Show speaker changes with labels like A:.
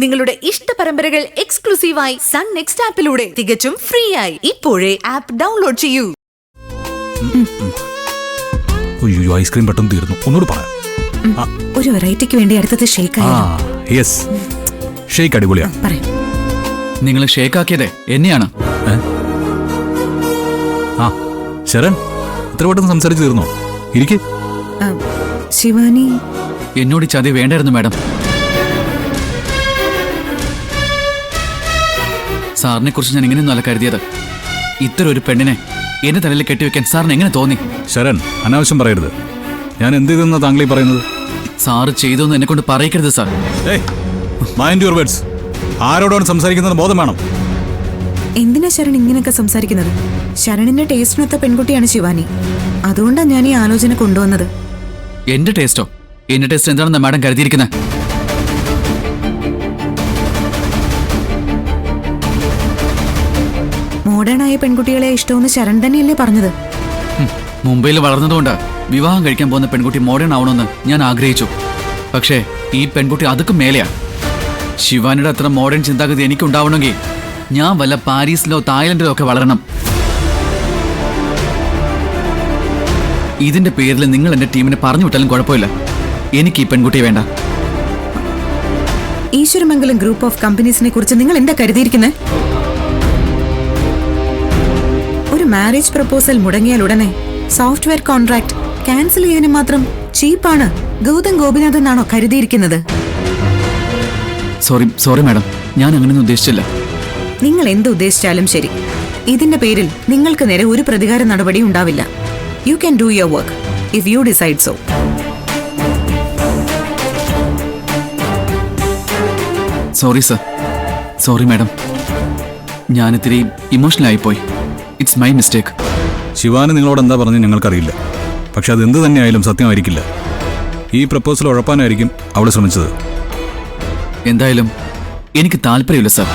A: നിങ്ങളുടെ ഇഷ്ട പരമ്പരകൾ എക്സ്ക്ലൂസീവായി സൺ നെക്സ്റ്റ് ആപ്പിലൂടെ തികച്ചും ഫ്രീ ആയി. ഇപ്പോഴേ ആപ്പ് ഡൗൺലോഡ് ചെയ്യൂ.
B: ഐസ്ക്രീം പെട്ടെന്ന് തീർന്നു. ഒന്നുകൂടി പറയാം.
C: ഒരു വെറൈറ്റിക്ക് വേണ്ടി അടുത്തത് ഷേക്ക്
B: ഷേക്ക് അടിപൊളിയാ.
D: നിങ്ങൾ ഷേക്ക് ആക്കിയതേ എന്നെയാണ്.
B: ശരൺ, ഇത്ര പെട്ടെന്ന് സംസാരിച്ച് തീർന്നോ? ഇരിക്കെ.
C: ശിവാനി,
D: എന്നോട് ചതി വേണ്ടായിരുന്നു മാഡം. സാറിനെ കുറിച്ച് ഞാൻ ഇങ്ങനെയൊന്നും അല്ല കരുതിയത്. ഇത്ര ഒരു പെണ്ണിനെ എന്റെ തലയിൽ കെട്ടിവെക്കാൻ സാറിന് എങ്ങനെ തോന്നി?
B: ശരൺ, അനാവശ്യം പറയരുത്. ഞാൻ എന്ത് ചെയ്തെന്നാ താങ്കളീ പറയുന്നത്?
D: സാറ് ചെയ്തൊന്നും എന്നെ കൊണ്ട് പറയിക്കരുത് സാർ.
B: Mind your words. ആരോടാണ് സംസാരിക്കുന്നത് ബോധം വേണം.
C: എന്തിനാ ശരൺ ഇങ്ങനെയൊക്കെ സംസാരിക്കുന്നത്? ശരണിന്റെ ടേസ്റ്റിനൊത്ത പെൺകുട്ടിയാണ് ശിവാനി. അതുകൊണ്ടാണ് ഞാൻ ഈ ആലോചന കൊണ്ടുവന്നത്.
D: എന്റെ ടേസ്റ്റോ? എന്റെ ടേസ്റ്റ് എന്താണെന്ന് മാഡം കരുതിയിരിക്കുന്നത്?
C: മോഡേൺ ആയ പെൺകുട്ടികളെ ഇഷ്ടമെന്ന് ശരൺ തന്നെയല്ലേ പറഞ്ഞത്?
D: മുംബൈയിൽ വളർന്നതുകൊണ്ട് വിവാഹം കഴിക്കാൻ പോകുന്ന പെൺകുട്ടി മോഡേൺ ആവണമെന്ന് ഞാൻ ആഗ്രഹിച്ചു. പക്ഷേ ഈ പെൺകുട്ടി അതൊക്കെ മേലെയാ. ശിവാനിയുടെ അത്ര മോഡേൺ ചിന്താഗതി എനിക്കുണ്ടാവണമെങ്കിൽ ഞാൻ വല്ല പാരീസിലോ തായ്ലൻഡിലോ ഒക്കെ വളരണം. ഇതിന്റെ പേരിൽ നിങ്ങൾ എന്റെ ടീമിനെ പറഞ്ഞു വിട്ടാലും കുഴപ്പമില്ല. എനിക്ക് ഈ പെൺകുട്ടിയെ വേണ്ട.
C: ഈശ്വരമംഗലം ഗ്രൂപ്പ് ഓഫ് കമ്പനീസിനെ കുറിച്ച് നിങ്ങൾ എന്താ കരുതിയിരിക്കുന്നത്? ഒരു മാരേജ് പ്രപ്പോസൽ മുടങ്ങിയാൽ ഉടനെ സോഫ്റ്റ്വെയർ കോൺട്രാക്ട് ക്യാൻസൽ ചെയ്യാനും മാത്രം ചീപ്പാണ് ഗൗതം ഗോപിനാഥ് എന്നാണോ കരുതിയിരിക്കുന്നത്?
D: സോറി മാഡം, ഞാൻ അങ്ങനെയൊന്നും ഉദ്ദേശിച്ചില്ല.
C: നിങ്ങൾ എന്ത് ഉദ്ദേശിച്ചാലും ശരി, ഇതിന്റെ പേരിൽ നിങ്ങൾക്ക് നേരെ ഒരു പ്രതികാര നടപടി ഉണ്ടാവില്ല. You can do your work if you decide so.
D: Sorry sir. Sorry madam, ഞാനിത്തിരി ഇമോഷണൽ ആയിപ്പോയി. It's my mistake.
B: ശിവാനി നിങ്ങളോട് എന്താ പറഞ്ഞു ഞങ്ങൾക്കറിയില്ല. പക്ഷെ അതെന്ത് തന്നെയായാലും സത്യമായിരിക്കില്ല. ഈ പ്രപ്പോസൽ ഉഴപ്പാനായിരിക്കും അവൾ ശ്രമിച്ചത്.
D: എന്തായാലും എനിക്ക് താല്പര്യമില്ല സർ.